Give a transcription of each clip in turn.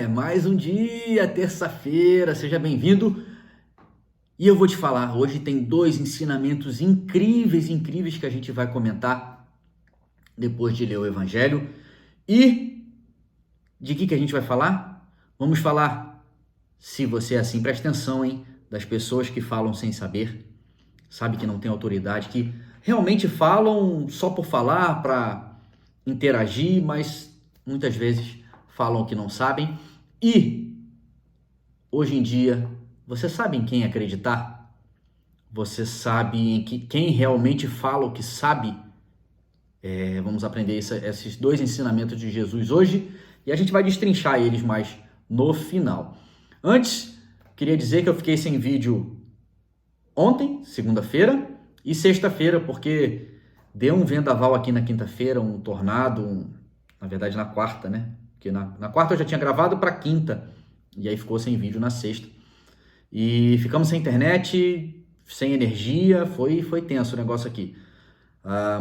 Mais um dia, terça-feira, seja bem-vindo. E eu vou te falar, hoje tem dois ensinamentos incríveis que a gente vai comentar depois de ler o Evangelho. E de que a gente vai falar? Vamos falar, se você é assim, presta atenção, hein? Das pessoas que falam sem saber, sabe que não tem autoridade, que realmente falam só por falar, para interagir, mas muitas vezes falam que não sabem. E hoje em dia, você sabe em quem acreditar? Você sabe em quem realmente fala o que sabe? Vamos aprender esses dois ensinamentos de Jesus hoje e a gente vai destrinchar eles mais no final. Antes, queria dizer que eu fiquei sem vídeo ontem, segunda-feira, e sexta-feira, porque deu um vendaval aqui na quinta-feira, um tornado, na verdade na quarta, né? Porque na quarta eu já tinha gravado para quinta, e aí ficou sem vídeo na sexta. E ficamos sem internet, sem energia, foi tenso o negócio aqui.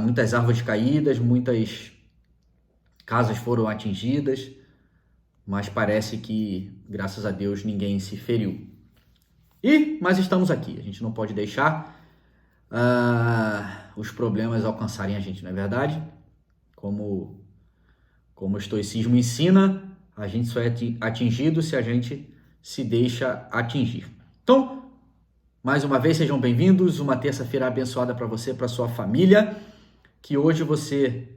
Muitas árvores caídas, muitas casas foram atingidas, mas parece que, graças a Deus, ninguém se feriu. Mas estamos aqui, a gente não pode deixar os problemas alcançarem a gente, não é verdade? Como o estoicismo ensina, a gente só é atingido se a gente se deixa atingir. Então, mais uma vez, sejam bem-vindos. Uma terça-feira abençoada para você, para sua família. Que hoje você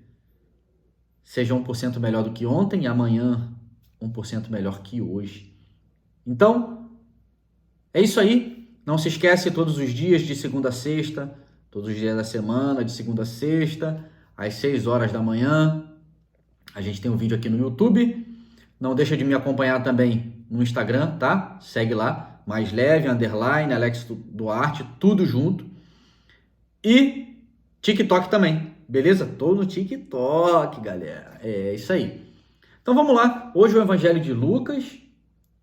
seja 1% melhor do que ontem e amanhã 1% melhor que hoje. Então, é isso aí. Não se esquece, todos os dias de segunda a sexta, todos os dias da semana, de segunda a sexta, às 6 horas da manhã. A gente tem um vídeo aqui no YouTube. Não deixa de me acompanhar também no Instagram, tá? Segue lá, mais leve, _ Alex Duarte, tudo junto. E TikTok também, beleza? Tô no TikTok, galera. É isso aí. Então vamos lá. Hoje o Evangelho de Lucas,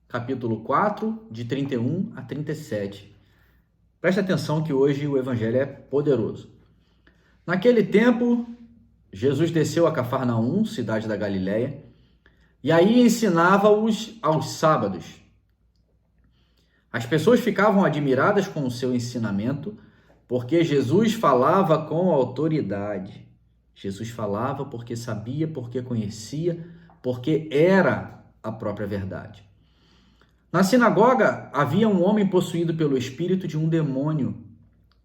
capítulo 4, de 31 a 37. Presta atenção que hoje o Evangelho é poderoso. Naquele tempo, Jesus desceu a Cafarnaum, cidade da Galiléia, e aí ensinava-os aos sábados. As pessoas ficavam admiradas com o seu ensinamento, porque Jesus falava com autoridade. Jesus falava porque sabia, porque conhecia, porque era a própria verdade. Na sinagoga havia um homem possuído pelo espírito de um demônio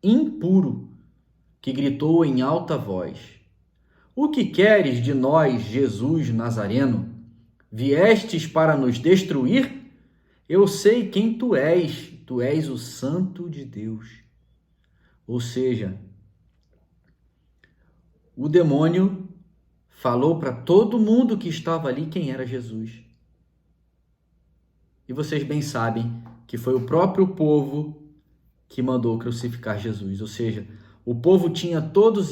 impuro, que gritou em alta voz: "O que queres de nós, Jesus Nazareno? Viestes para nos destruir? Eu sei quem tu és o Santo de Deus." Ou seja, o demônio falou para todo mundo que estava ali quem era Jesus. E vocês bem sabem que foi o próprio povo que mandou crucificar Jesus. Ou seja, o povo tinha todos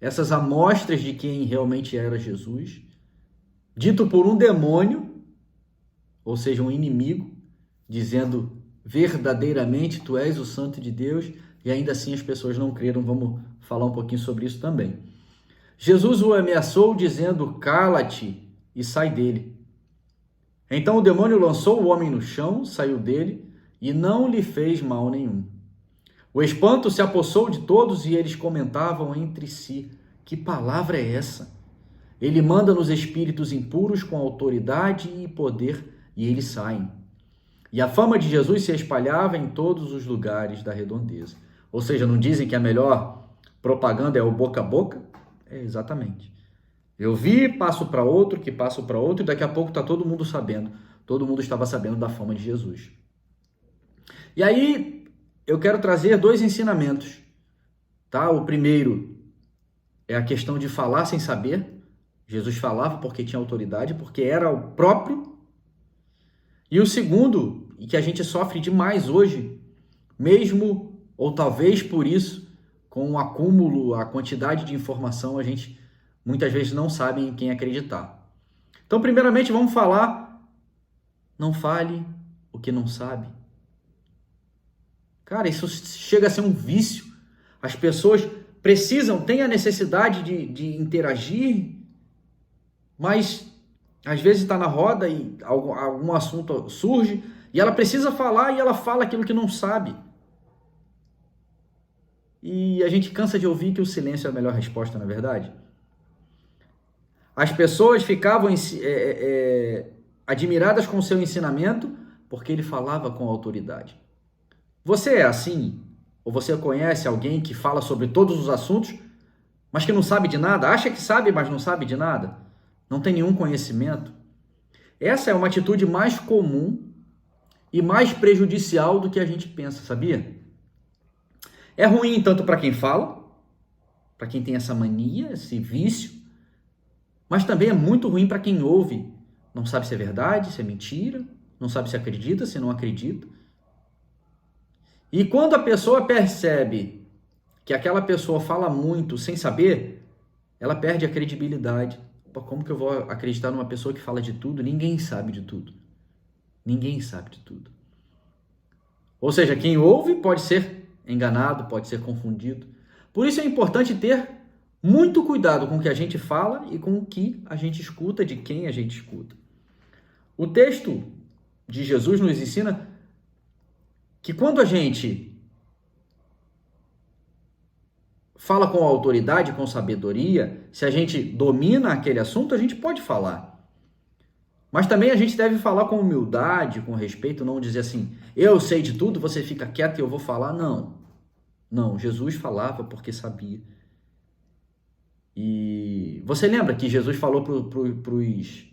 essas amostras de quem realmente era Jesus, dito por um demônio, ou seja, um inimigo, dizendo verdadeiramente tu és o Santo de Deus, e ainda assim as pessoas não creram. Vamos falar um pouquinho sobre isso também. Jesus o ameaçou dizendo: "Cala-te e sai dele." Então o demônio lançou o homem no chão, saiu dele e não lhe fez mal nenhum. O espanto se apossou de todos e eles comentavam entre si: "Que palavra é essa? Ele manda nos espíritos impuros com autoridade e poder e eles saem." E a fama de Jesus se espalhava em todos os lugares da redondeza. Ou seja, não dizem que a melhor propaganda é o boca a boca? É exatamente. Eu vi, passo para outro, que passo para outro, e daqui a pouco está todo mundo sabendo. Todo mundo estava sabendo da fama de Jesus. E aí, eu quero trazer dois ensinamentos, tá? O primeiro é a questão de falar sem saber. Jesus falava porque tinha autoridade, porque era o próprio. E o segundo, e que a gente sofre demais hoje, mesmo ou talvez por isso, com o acúmulo, a quantidade de informação, a gente muitas vezes não sabe em quem acreditar. Então, primeiramente, vamos falar: não fale o que não sabe. Cara, isso chega a ser um vício. As pessoas precisam, têm a necessidade de interagir, mas Às vezes está na roda e algum assunto surge e ela precisa falar e ela fala aquilo que não sabe. E a gente cansa de ouvir que o silêncio é a melhor resposta, na verdade. As pessoas ficavam admiradas com o seu ensinamento porque ele falava com autoridade. Você é assim? Ou você conhece alguém que fala sobre todos os assuntos, mas que não sabe de nada? Acha que sabe, mas não sabe de nada? Não tem nenhum conhecimento? Essa é uma atitude mais comum e mais prejudicial do que a gente pensa, sabia? É ruim tanto para quem fala, para quem tem essa mania, esse vício, mas também é muito ruim para quem ouve. Não sabe se é verdade, se é mentira, não sabe se acredita, se não acredita. E quando a pessoa percebe que aquela pessoa fala muito sem saber, ela perde a credibilidade. Como que eu vou acreditar numa pessoa que fala de tudo? Ninguém sabe de tudo. Ninguém sabe de tudo. Ou seja, quem ouve pode ser enganado, pode ser confundido. Por isso é importante ter muito cuidado com o que a gente fala e com o que a gente escuta, de quem a gente escuta. O texto de Jesus nos ensina que quando a gente fala com autoridade, com sabedoria, se a gente domina aquele assunto, a gente pode falar. Mas também a gente deve falar com humildade, com respeito, não dizer assim, eu sei de tudo, você fica quieto e eu vou falar. Não. Não, Jesus falava porque sabia. E você lembra que Jesus falou para os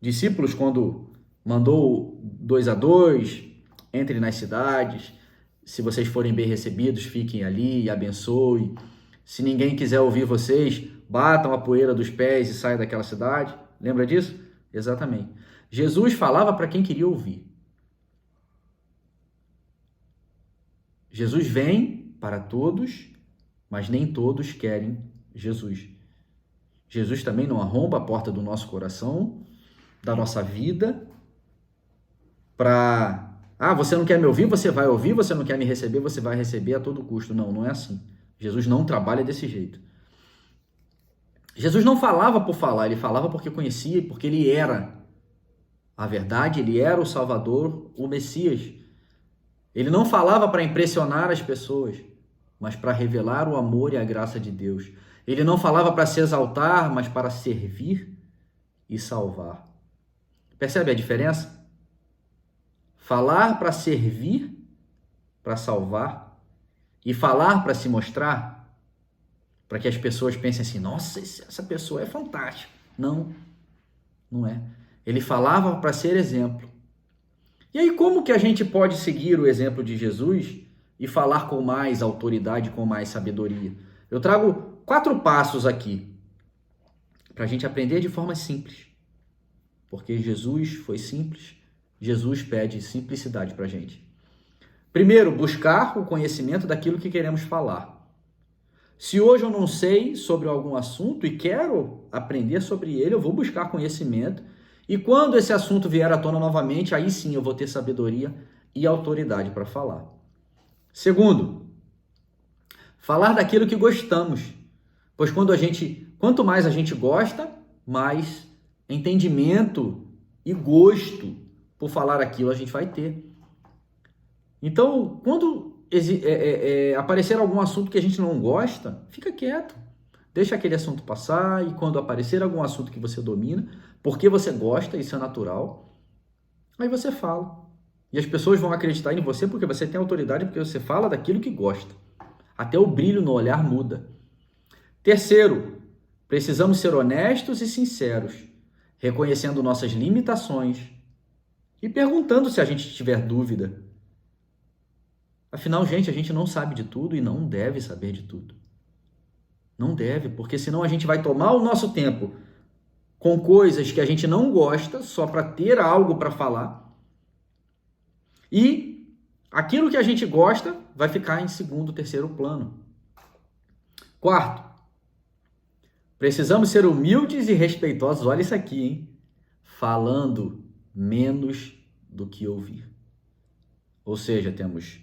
discípulos quando mandou 2 a 2, entre nas cidades, se vocês forem bem recebidos, fiquem ali e abençoe. Se ninguém quiser ouvir vocês, batam a poeira dos pés e saiam daquela cidade. Lembra disso? Exatamente. Jesus falava para quem queria ouvir. Jesus vem para todos, mas nem todos querem Jesus. Jesus também não arromba a porta do nosso coração, da nossa vida, para... você não quer me ouvir, você vai ouvir, você não quer me receber, você vai receber a todo custo. Não, não é assim. Jesus não trabalha desse jeito. Jesus não falava por falar, ele falava porque conhecia, porque ele era a verdade, ele era o Salvador, o Messias. Ele não falava para impressionar as pessoas, mas para revelar o amor e a graça de Deus. Ele não falava para se exaltar, mas para servir e salvar. Percebe a diferença? Falar para servir, para salvar, e falar para se mostrar, para que as pessoas pensem assim, nossa, essa pessoa é fantástica. Não, não é. Ele falava para ser exemplo. E aí, como que a gente pode seguir o exemplo de Jesus e falar com mais autoridade, com mais sabedoria? Eu trago 4 passos aqui para a gente aprender de forma simples. Porque Jesus foi simples, Jesus pede simplicidade para a gente. Primeiro, buscar o conhecimento daquilo que queremos falar. Se hoje eu não sei sobre algum assunto e quero aprender sobre ele, eu vou buscar conhecimento. E quando esse assunto vier à tona novamente, aí sim eu vou ter sabedoria e autoridade para falar. Segundo, falar daquilo que gostamos. Pois quanto mais a gente gosta, mais entendimento e gosto por falar aquilo a gente vai ter. Então, quando aparecer algum assunto que a gente não gosta, fica quieto. Deixa aquele assunto passar e quando aparecer algum assunto que você domina, porque você gosta, isso é natural, aí você fala. E as pessoas vão acreditar em você porque você tem autoridade, porque você fala daquilo que gosta. Até o brilho no olhar muda. Terceiro, precisamos ser honestos e sinceros, reconhecendo nossas limitações e perguntando se a gente tiver dúvida. Afinal, gente, a gente não sabe de tudo e não deve saber de tudo. Não deve, porque senão a gente vai tomar o nosso tempo com coisas que a gente não gosta, só para ter algo para falar. E aquilo que a gente gosta vai ficar em segundo, terceiro plano. Quarto, precisamos ser humildes e respeitosos. Olha isso aqui, hein? Falando menos do que ouvir. Ou seja, temos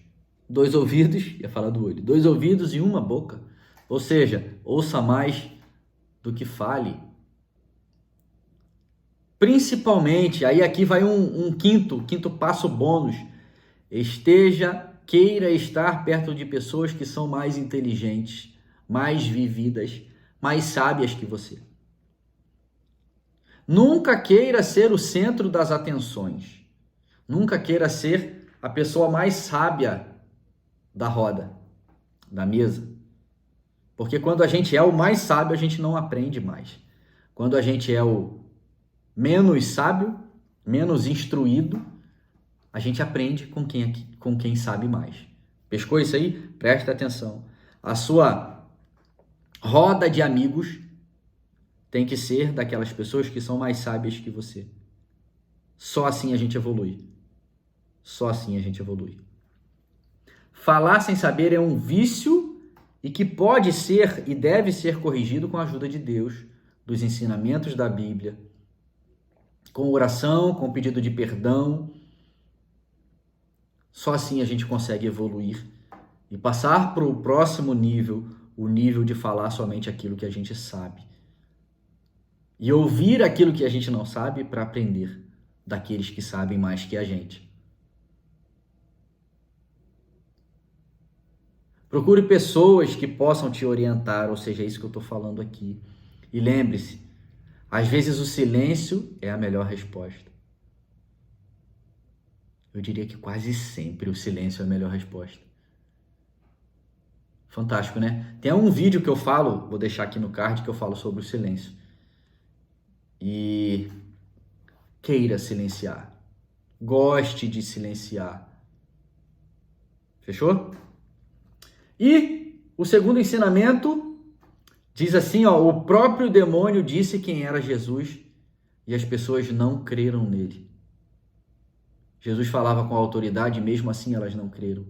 2 ouvidos, ia falar do olho, 2 ouvidos e 1 boca. Ou seja, ouça mais do que fale. Principalmente, aí aqui vai um quinto passo bônus. Queira estar perto de pessoas que são mais inteligentes, mais vividas, mais sábias que você. Nunca queira ser o centro das atenções. Nunca queira ser a pessoa mais sábia da roda, da mesa. Porque quando a gente é o mais sábio, a gente não aprende mais. Quando a gente é o menos sábio, menos instruído, a gente aprende com quem sabe mais. Pescou isso aí? Presta atenção. A sua roda de amigos tem que ser daquelas pessoas que são mais sábias que você. Só assim a gente evolui. Só assim a gente evolui. Falar sem saber é um vício e que pode ser e deve ser corrigido com a ajuda de Deus, dos ensinamentos da Bíblia, com oração, com pedido de perdão. Só assim a gente consegue evoluir e passar para o próximo nível, o nível de falar somente aquilo que a gente sabe. E ouvir aquilo que a gente não sabe para aprender daqueles que sabem mais que a gente. Procure pessoas que possam te orientar, ou seja, é isso que eu estou falando aqui. E lembre-se, às vezes o silêncio é a melhor resposta. Eu diria que quase sempre o silêncio é a melhor resposta. Fantástico, né? Tem um vídeo que eu falo, vou deixar aqui no card, que eu falo sobre o silêncio. E queira silenciar. Goste de silenciar. Fechou? E o segundo ensinamento diz assim, ó, o próprio demônio disse quem era Jesus e as pessoas não creram nele. Jesus falava com autoridade e mesmo assim elas não creram.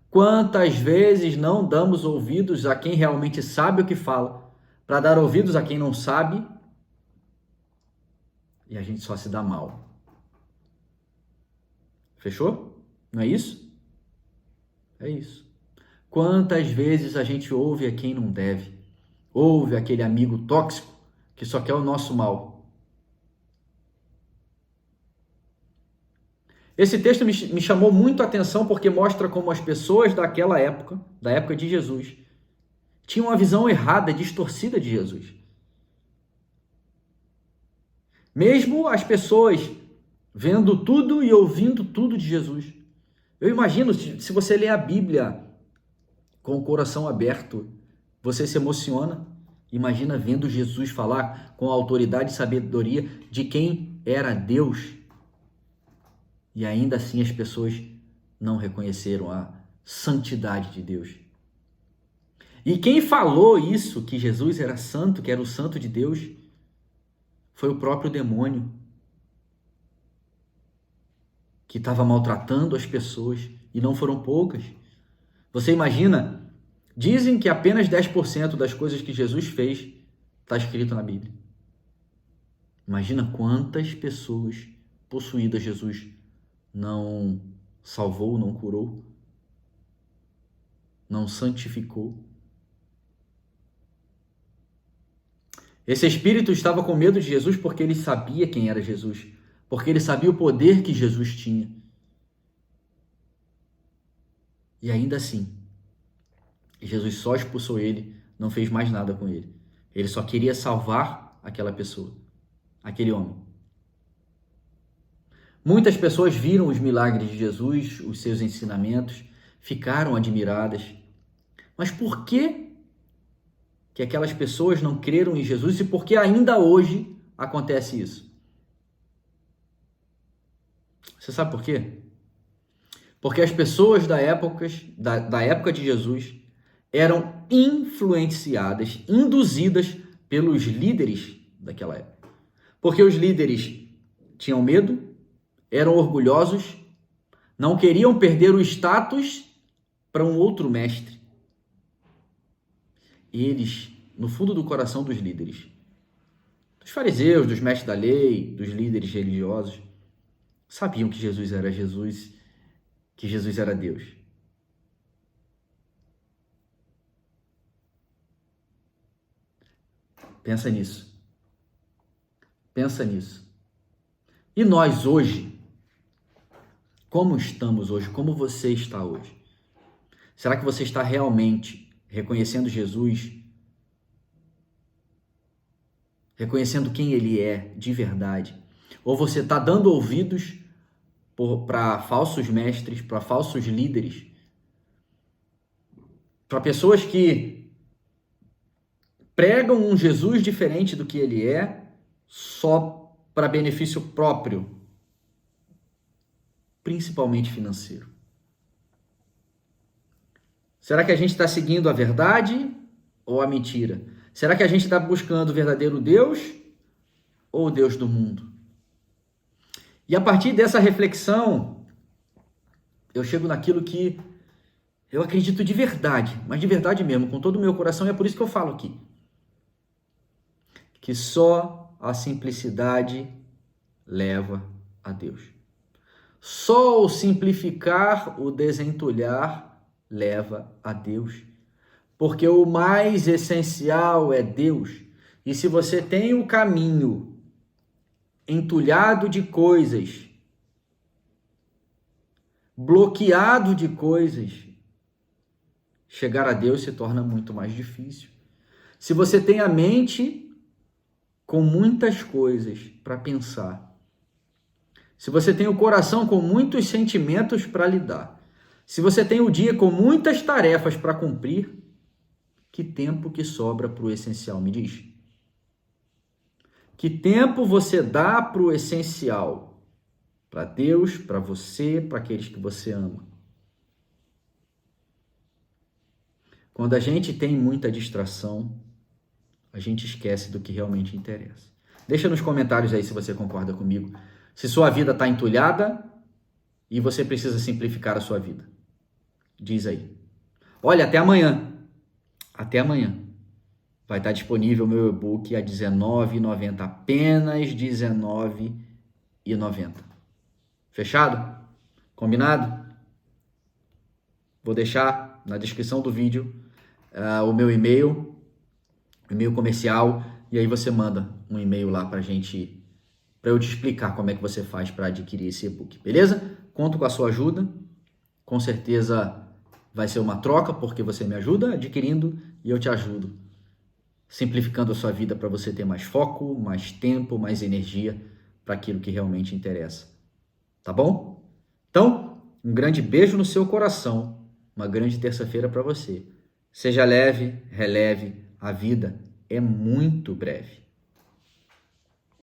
Quantas vezes não damos ouvidos a quem realmente sabe o que fala, para dar ouvidos a quem não sabe, e a gente só se dá mal. Fechou? Não é isso? É isso. Quantas vezes a gente ouve a quem não deve? Ouve aquele amigo tóxico que só quer o nosso mal. Esse texto me chamou muito a atenção porque mostra como as pessoas daquela época, da época de Jesus, tinham uma visão errada, distorcida de Jesus. Mesmo as pessoas vendo tudo e ouvindo tudo de Jesus. Eu imagino, se você lê a Bíblia com o coração aberto, você se emociona. Imagina vendo Jesus falar com autoridade e sabedoria de quem era Deus. E ainda assim as pessoas não reconheceram a santidade de Deus. E quem falou isso, que Jesus era santo, que era o santo de Deus, foi o próprio demônio, que estava maltratando as pessoas, e não foram poucas. Você imagina? Dizem que apenas 10% das coisas que Jesus fez está escrito na Bíblia. Imagina quantas pessoas possuídas Jesus não salvou, não curou, não santificou. Esse espírito estava com medo de Jesus porque ele sabia quem era Jesus, porque ele sabia o poder que Jesus tinha. E ainda assim, Jesus só expulsou ele, não fez mais nada com ele. Ele só queria salvar aquela pessoa, aquele homem. Muitas pessoas viram os milagres de Jesus, os seus ensinamentos, ficaram admiradas. Mas por que aquelas pessoas não creram em Jesus e por que ainda hoje acontece isso? Você sabe por quê? Porque as pessoas da época de Jesus eram influenciadas, induzidas pelos líderes daquela época. Porque os líderes tinham medo, eram orgulhosos, não queriam perder o status para um outro mestre. Eles, no fundo do coração dos líderes, dos fariseus, dos mestres da lei, dos líderes religiosos, sabiam que Jesus era Jesus, que Jesus era Deus. Pensa nisso. Pensa nisso. E nós hoje, como estamos hoje? Como você está hoje? Será que você está realmente reconhecendo Jesus? Reconhecendo quem Ele é de verdade? Ou você está dando ouvidos para falsos mestres, para falsos líderes, para pessoas que pregam um Jesus diferente do que Ele é, só para benefício próprio, principalmente financeiro? Será que a gente está seguindo a verdade ou a mentira? Será que a gente está buscando o verdadeiro Deus ou o Deus do mundo? E a partir dessa reflexão, eu chego naquilo que eu acredito de verdade, mas de verdade mesmo, com todo o meu coração, e é por isso que eu falo aqui. Que só a simplicidade leva a Deus. Só o simplificar, o desentulhar, leva a Deus. Porque o mais essencial é Deus. E se você tem o caminho entulhado de coisas, bloqueado de coisas, chegar a Deus se torna muito mais difícil. Se você tem a mente com muitas coisas para pensar, se você tem o coração com muitos sentimentos para lidar, se você tem o dia com muitas tarefas para cumprir, que tempo que sobra para o essencial, me diz? Que tempo você dá para o essencial? Para Deus, para você, para aqueles que você ama? Quando a gente tem muita distração, a gente esquece do que realmente interessa. Deixa nos comentários aí se você concorda comigo. Se sua vida está entulhada e você precisa simplificar a sua vida. Diz aí. Olha, até amanhã. Até amanhã. Vai estar disponível o meu e-book a R$19,90. Apenas R$19,90. Fechado? Combinado? Vou deixar na descrição do vídeo o meu e-mail comercial, e aí você manda um e-mail lá para eu te explicar como é que você faz para adquirir esse e-book, beleza? Conto com a sua ajuda, com certeza vai ser uma troca, porque você me ajuda adquirindo e eu te ajudo, simplificando a sua vida para você ter mais foco, mais tempo, mais energia para aquilo que realmente interessa, tá bom? Então, um grande beijo no seu coração, uma grande terça-feira para você. Seja leve, releve, a vida é muito breve.